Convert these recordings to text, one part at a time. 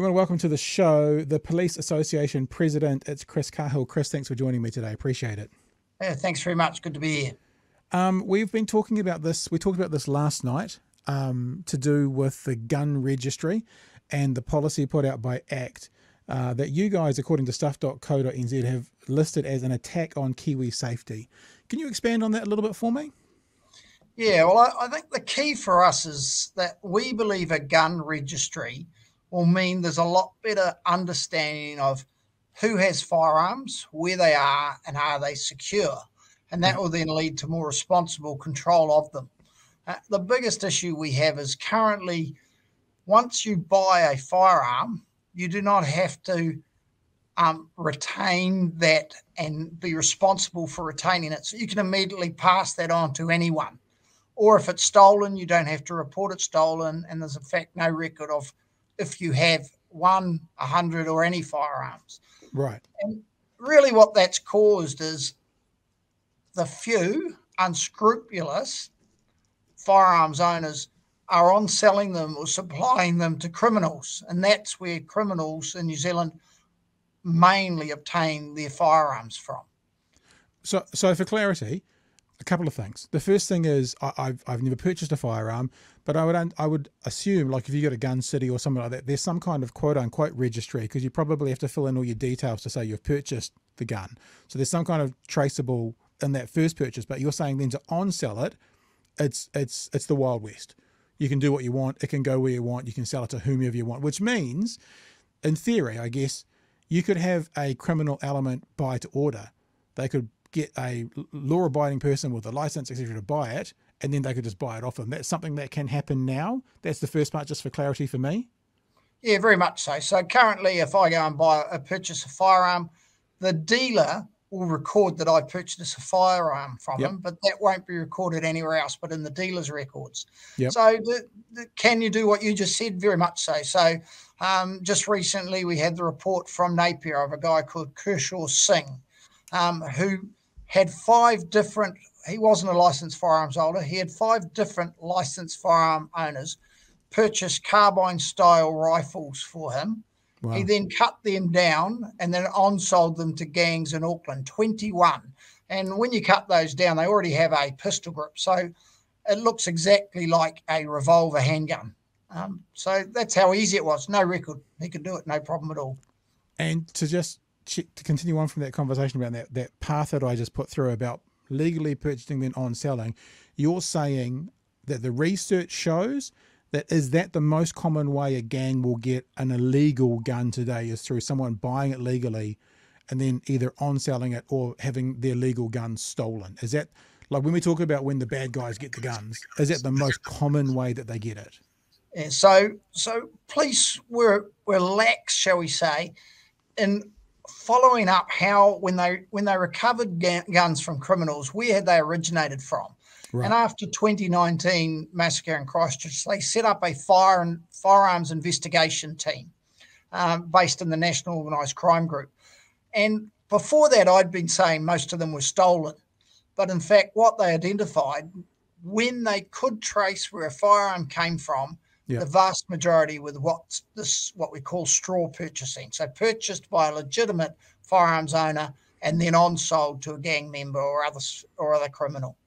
want to welcome to the show the Police Association President. It's Chris Cahill. Chris, thanks for joining me today. Appreciate it. Yeah, thanks very much. Good to be here. We've been talking about this. We talked about this last night to do with the gun registry and the policy put out by ACT that you guys, according to stuff.co.nz, have listed as an attack on Kiwi safety. Can you expand on that a little bit for me? Yeah, well, I think the key for us is that we believe a gun registry will mean there's a lot better understanding of who has firearms, where they are, and are they secure. And that will then lead to more responsible control of them. The biggest issue we have is currently, once you buy a firearm, you do not have to retain that and be responsible for retaining it. So you can immediately pass that on to anyone. Or if it's stolen, you don't have to report it stolen. And there's in fact no record of if you have 1, 100 or any firearms. Right. And really what that's caused is the few unscrupulous firearms owners are on selling them or supplying them to criminals. And that's where criminals in New Zealand mainly obtain their firearms from. So for clarity, a couple of things. The first thing is I've never purchased a firearm, but I would assume, like if you go to Gun City or something like that, there's some kind of quote unquote registry, because you probably have to fill in all your details to say you've purchased the gun. So there's some kind of traceable in that first purchase. But you're saying then to on-sell it, it's the Wild West. You can do what you want. It can go where you want. You can sell it to whomever you want, which means, in theory, I guess, you could have a criminal element buy to order. They could get a law-abiding person with a license, etc., to buy it, and then they could just buy it off them. That's something that can happen now. That's the first part, just for clarity for me. Yeah, very much so. So currently, if I go and purchase a firearm, the dealer will record that I purchased a firearm from him, but that won't be recorded anywhere else but in the dealer's records. Yep. So can you do what you just said? Very much so. So just recently we had the report from Napier of a guy called Kershaw Singh, who had 5 different, he wasn't a licensed firearms holder, he had 5 different licensed firearm owners purchase carbine-style rifles for him. Wow. He then cut them down and then on-sold them to gangs in Auckland, 21. And when you cut those down, they already have a pistol grip. So it looks exactly like a revolver handgun. So that's how easy it was. No record. He could do it, no problem at all. And to continue on from that conversation about that path that I just put through about legally purchasing then on-selling, you're saying that the research shows that is that the most common way a gang will get an illegal gun today is through someone buying it legally and then either on-selling it or having their legal gun stolen? Is that, like when we talk about when the bad guys get the guns, is that the most common way that they get it? Yeah, so police were lax, shall we say, in following up how when they recovered guns from criminals, where had they originated from? Right. And after 2019 massacre in Christchurch, they set up a firearms investigation team based in the National Organised Crime Group. And before that, I'd been saying most of them were stolen. But in fact, what they identified, when they could trace where a firearm came from, the vast majority were what we call straw purchasing. So purchased by a legitimate firearms owner and then on-sold to a gang member or other criminal.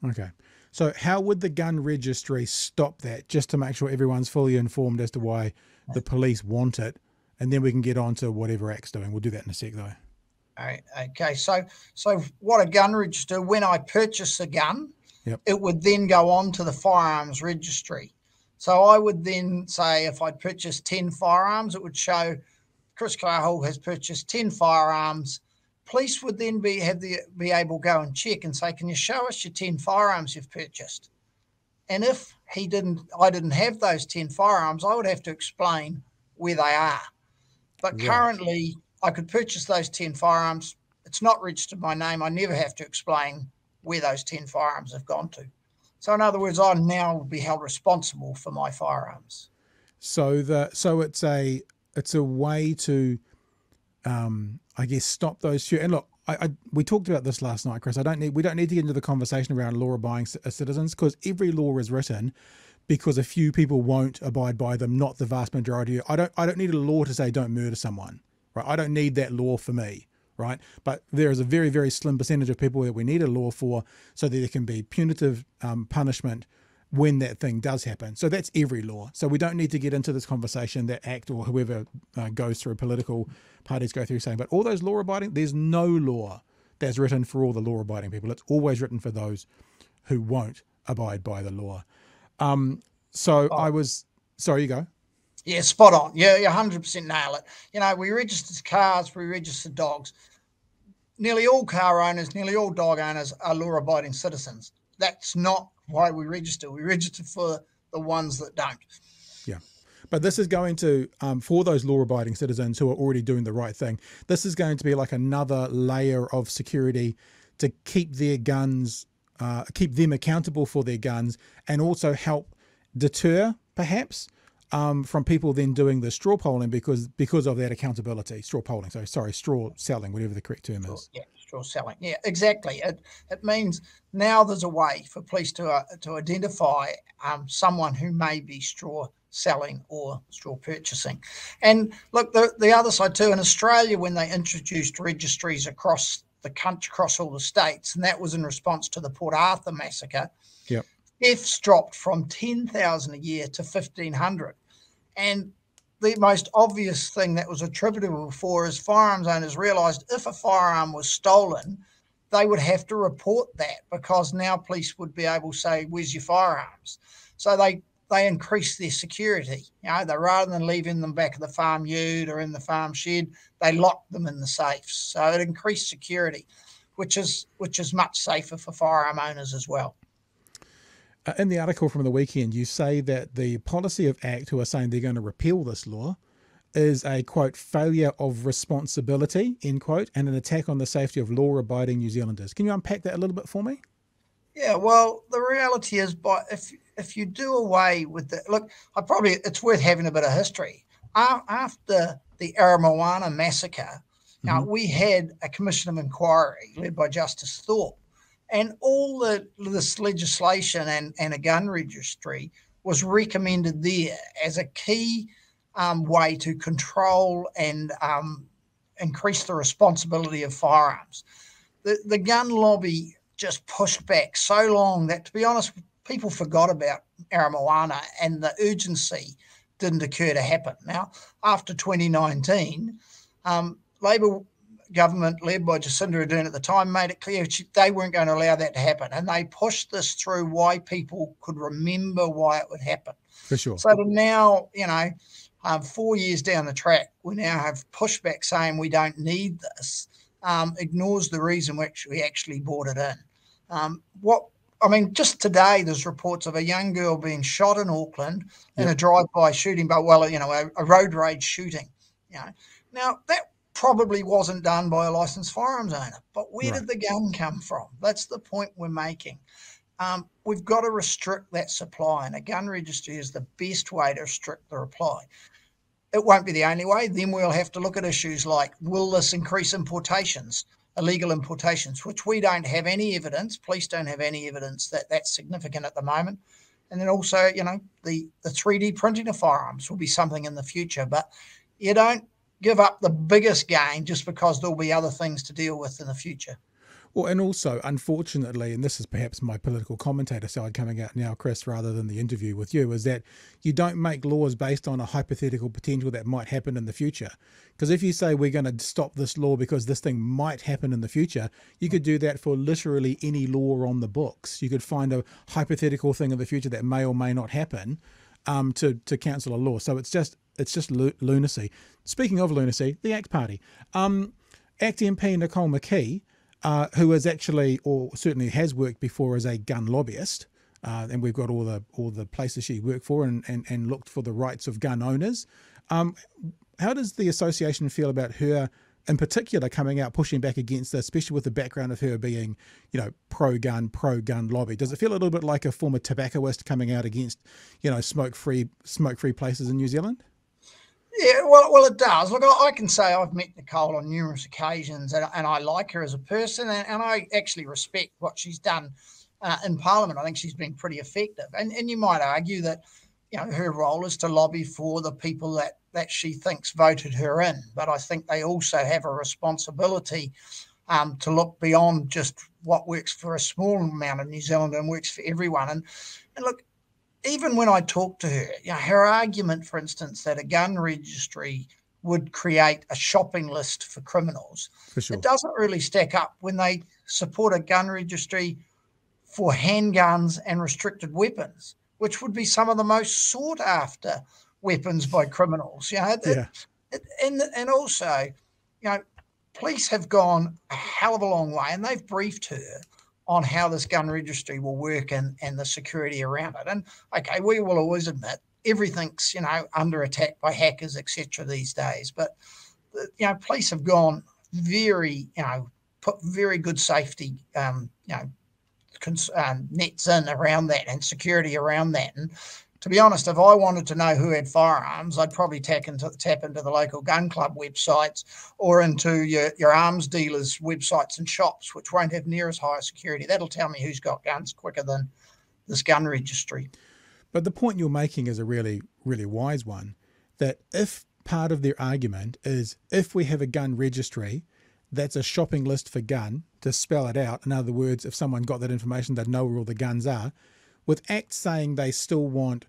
Okay. So how would the gun registry stop that, just to make sure everyone's fully informed as to why the police want it? And then we can get on to whatever ACT's doing. We'll do that in a sec, though. All right. Okay. So what a gun register, when I purchase a gun, it would then go on to the firearms registry. So I would then say if I'd purchased 10 firearms, it would show Chris Cahill has purchased 10 firearms. Police would then be able to go and check and say, can you show us your 10 firearms you've purchased? And if I didn't have those 10 firearms, I would have to explain where they are. But currently, I could purchase those 10 firearms. It's not registered my name. I never have to explain where those 10 firearms have gone to. So in other words, I now will be held responsible for my firearms. So it's a way to, I guess, stop those few. And look, we talked about this last night, Chris. We don't need to get into the conversation around law-abiding citizens, because every law is written because a few people won't abide by them, not the vast majority. I don't need a law to say don't murder someone, right? I don't need that law for me, right? But there is a very, very slim percentage of people that we need a law for, so that there can be punitive punishment when that thing does happen. So that's every law. So we don't need to get into this conversation that ACT or whoever goes through, political parties go through, saying, but all those law-abiding, there's no law that's written for all the law-abiding people. It's always written for those who won't abide by the law. Sorry, you go. Yeah, spot on. Yeah, 100% nail it. You know, we register cars, we register dogs. Nearly all car owners, nearly all dog owners are law-abiding citizens. That's not why we register. We register for the ones that don't. Yeah. But this is going to, for those law-abiding citizens who are already doing the right thing, this is going to be like another layer of security to keep their guns, keep them accountable for their guns, and also help deter, perhaps, from people then doing the straw polling because of that accountability. Straw polling, straw selling, whatever the correct term is. Yeah, straw selling. Yeah, exactly. It means now there's a way for police to identify someone who may be straw selling or straw purchasing. And look, the other side too, in Australia, when they introduced registries across the country, across all the states, and that was in response to the Port Arthur massacre, yep, deaths dropped from 10,000 a year to 1,500. And the most obvious thing that was attributable for is firearms owners realised if a firearm was stolen, they would have to report that, because now police would be able to say, where's your firearms? So they increased their security. You know, rather than leaving them back at the farm ute or in the farm shed, they locked them in the safes. So it increased security, which is much safer for firearm owners as well. In the article from the weekend, you say that the policy of ACT, who are saying they're going to repeal this law, is a, quote, failure of responsibility, end quote, and an attack on the safety of law-abiding New Zealanders. Can you unpack that a little bit for me? Yeah, well, the reality is, if you do away with the look, it's worth having a bit of history. After the Aramoana massacre, now we had a commission of inquiry led by Justice Thorpe, and all this legislation and a gun registry was recommended there as a key way to control and increase the responsibility of firearms. The gun lobby just pushed back so long that, to be honest, people forgot about Aramoana and the urgency didn't occur to happen. Now, after 2019, Labor government led by Jacinda Ardern at the time made it clear they weren't going to allow that to happen, and they pushed this through why people could remember why it would happen. For sure. So now, 4 years down the track, we now have pushback saying we don't need this, ignores the reason which we actually brought it in. Just today, there's reports of a young girl being shot in Auckland in a drive-by shooting, a road rage shooting. Now that probably wasn't done by a licensed firearms owner, but where did the gun come from? That's the point we're making. We've got to restrict that supply, and a gun registry is the best way to restrict the supply. It won't be the only way. Then we'll have to look at issues like, will this increase importations, illegal importations, which we don't have any evidence. Police don't have any evidence that that's significant at the moment. And then also, the 3D printing of firearms will be something in the future. But you don't give up the biggest gain just because there'll be other things to deal with in the future. Well, and also, unfortunately, and this is perhaps my political commentator side coming out now, Chris, rather than the interview with you, is that you don't make laws based on a hypothetical potential that might happen in the future. Because if you say we're going to stop this law because this thing might happen in the future, you could do that for literally any law on the books. You could find a hypothetical thing in the future that may or may not happen to cancel a law. So it's just lunacy. Speaking of lunacy, the ACT Party. ACT MP Nicole McKee, who is actually, or certainly has worked before as a gun lobbyist, and we've got all the places she worked for and looked for the rights of gun owners. How does the association feel about her in particular coming out pushing back against this, especially with the background of her being, pro-gun lobby? Does it feel a little bit like a former tobaccoist coming out against, smoke-free places in New Zealand? Yeah, well, it does. Look, I can say I've met Nicole on numerous occasions, and I like her as a person, and I actually respect what she's done in Parliament. I think she's been pretty effective. And you might argue that, her role is to lobby for the people that she thinks voted her in. But I think they also have a responsibility to look beyond just what works for a small amount of New Zealand and works for everyone. And look, even when I talk to her, her argument, for instance, that a gun registry would create a shopping list for criminals, For sure. it doesn't really stack up when they support a gun registry for handguns and restricted weapons, which would be some of the most sought after weapons by criminals. And also, police have gone a hell of a long way, and they've briefed her on how this gun registry will work and the security around it. And okay, we will always admit everything's, under attack by hackers, etc. these days. But, police have gone very, put very good safety, nets in around that and security around that. And to be honest, if I wanted to know who had firearms, I'd probably tap into the local gun club websites or into your arms dealers' websites and shops, which won't have near as high a security. That'll tell me who's got guns quicker than this gun registry. But the point you're making is a really, really wise one, that if part of their argument is if we have a gun registry, that's a shopping list for gun, to spell it out. In other words, if someone got that information, they'd know where all the guns are. With ACT saying they still want,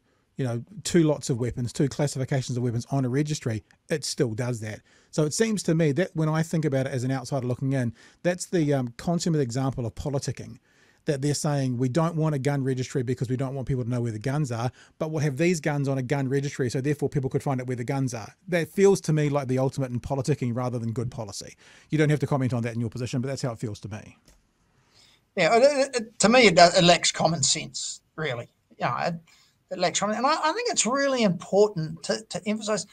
2 lots of weapons, 2 classifications of weapons on a registry, it still does that. So it seems to me that when I think about it as an outsider looking in, that's the consummate example of politicking, that they're saying we don't want a gun registry because we don't want people to know where the guns are, but we'll have these guns on a gun registry so therefore people could find out where the guns are. That feels to me like the ultimate in politicking rather than good policy. You don't have to comment on that in your position, but that's how it feels to me. Yeah, to me it lacks common sense, really. It lacks common, and I think it's really important to emphasise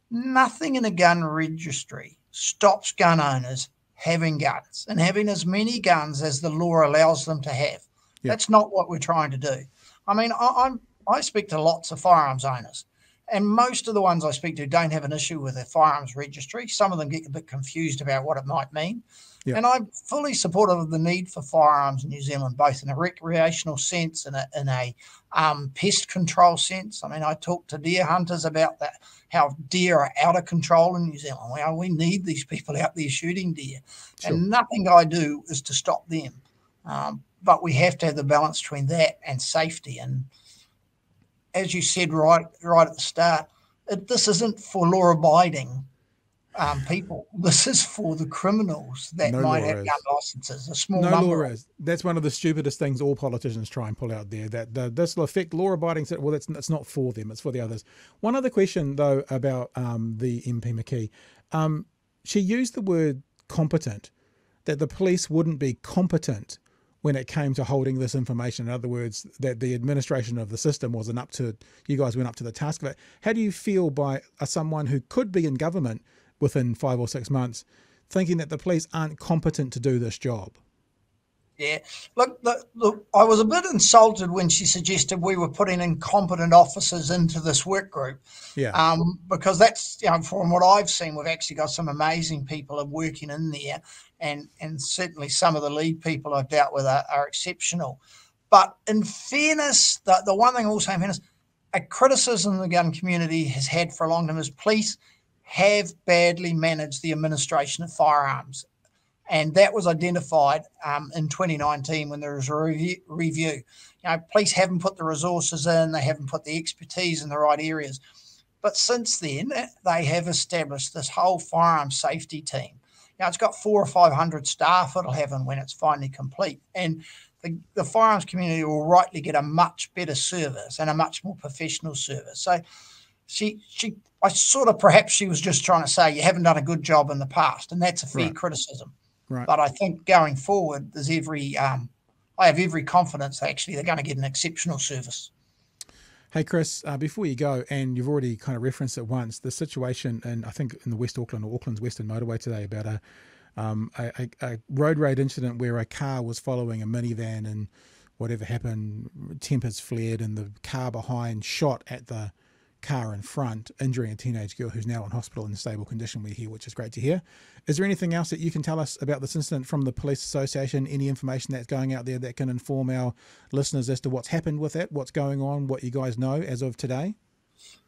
nothing in a gun registry stops gun owners having guns and having as many guns as the law allows them to have. Yep. That's not what we're trying to do. I mean, I speak to lots of firearms owners, and most of the ones I speak to don't have an issue with their firearms registry. Some of them get a bit confused about what it might mean. Yep. And I'm fully supportive of the need for firearms in New Zealand, both in a recreational sense and in a pest control sense. I mean, I talk to deer hunters about that, how deer are out of control in New Zealand. We need these people out there shooting deer. Sure. And nothing I do is to stop them. But we have to have the balance between that and safety. And as you said right at the start, this isn't for law-abiding people. This is for the criminals that might have gun licenses. A small number. No law is. That's one of the stupidest things all politicians try and pull out there. That this will affect law-abiding. Well, it's not for them. It's for the others. One other question though about the MP McKee. She used the word competent. That the police wouldn't be competent when it came to holding this information. In other words, that the administration of the system wasn't up to. You guys went up to the task of it. How do you feel by someone who could be in government within 5 or 6 months, thinking that the police aren't competent to do this job? Yeah, look, I was a bit insulted when she suggested we were putting incompetent officers into this work group. Yeah. Because that's, from what I've seen, we've actually got some amazing people working in there, and certainly some of the lead people I've dealt with are exceptional. But in fairness, the one thing also in fairness, a criticism the gun community has had for a long time is police have badly managed the administration of firearms. And that was identified in 2019 when there was a review. Police haven't put the resources in, they haven't put the expertise in the right areas. But since then, they have established this whole firearm safety team. It's got 400 or 500 staff it'll have when it's finally complete. And the firearms community will rightly get a much better service and a much more professional service. So perhaps she was just trying to say you haven't done a good job in the past, and that's a fair criticism. Right. But I think going forward, there's I have every confidence actually they're going to get an exceptional service. Hey Chris, before you go, and you've already kind of referenced it once, the situation I think in the West Auckland or Auckland's Western Motorway today about a road rage incident where a car was following a minivan and whatever happened, tempers flared and the car behind shot at the car in front, injuring a teenage girl who's now in hospital in stable condition, we hear, which is great to hear. Is there anything else that you can tell us about this incident from the Police Association? Any information that's going out there that can inform our listeners as to what's happened with it, what's going on, what you guys know as of today?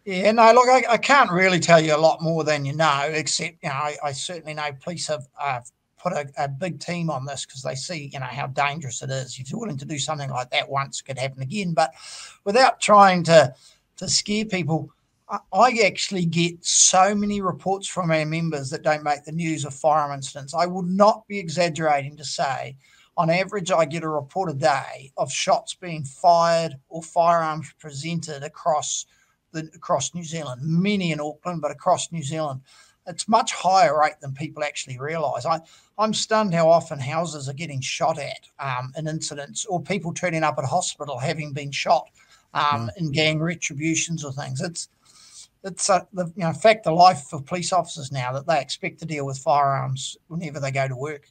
Yeah, no, look, I can't really tell you a lot more than you know, except, I certainly know police have put a big team on this because they see, how dangerous it is. If you're willing to do something like that once, it could happen again. But without trying to scare people, I actually get so many reports from our members that don't make the news of firearm incidents. I would not be exaggerating to say, on average, I get a report a day of shots being fired or firearms presented across New Zealand, many in Auckland, but across New Zealand. It's much higher rate than people actually realise. I'm stunned how often houses are getting shot at in incidents, or people turning up at hospital having been shot in gang retributions or things. It's the fact of life for police officers now that they expect to deal with firearms whenever they go to work.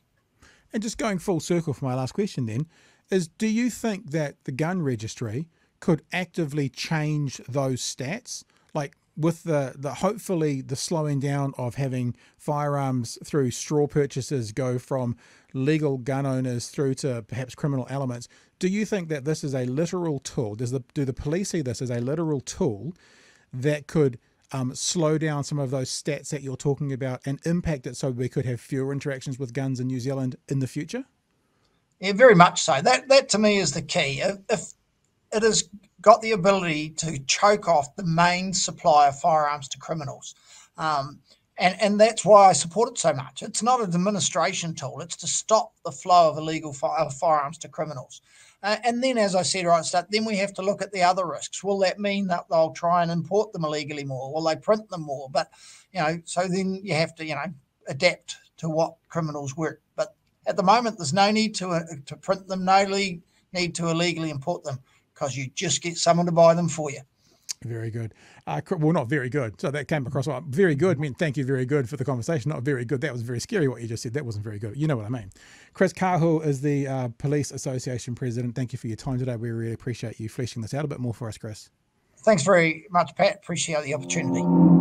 And just going full circle for my last question then, is do you think that the gun registry could actively change those stats? Like with the hopefully the slowing down of having firearms through straw purchases go from legal gun owners through to perhaps criminal elements. Do you think that this is a literal tool? Do the police see this as a literal tool that could slow down some of those stats that you're talking about and impact it so we could have fewer interactions with guns in New Zealand in the future? Yeah, very much so. That to me is the key. If it has got the ability to choke off the main supply of firearms to criminals. And that's why I support it so much. It's not an administration tool. It's to stop the flow of illegal firearms to criminals. And then, as I said right at the start, then we have to look at the other risks. Will that mean that they'll try and import them illegally more? Will they print them more? But, so then you have to, adapt to what criminals work. But at the moment, there's no need to print them, no need to illegally import them, because you just get someone to buy them for you. Very good. Well, not very good. So that came across well. Very good. I mean, thank you, very good for the conversation. Not very good. That was very scary what you just said. That wasn't very good. You know what I mean. Chris Cahill is the Police Association President. Thank you for your time today. We really appreciate you fleshing this out a bit more for us, Chris. Thanks very much, Pat. Appreciate the opportunity.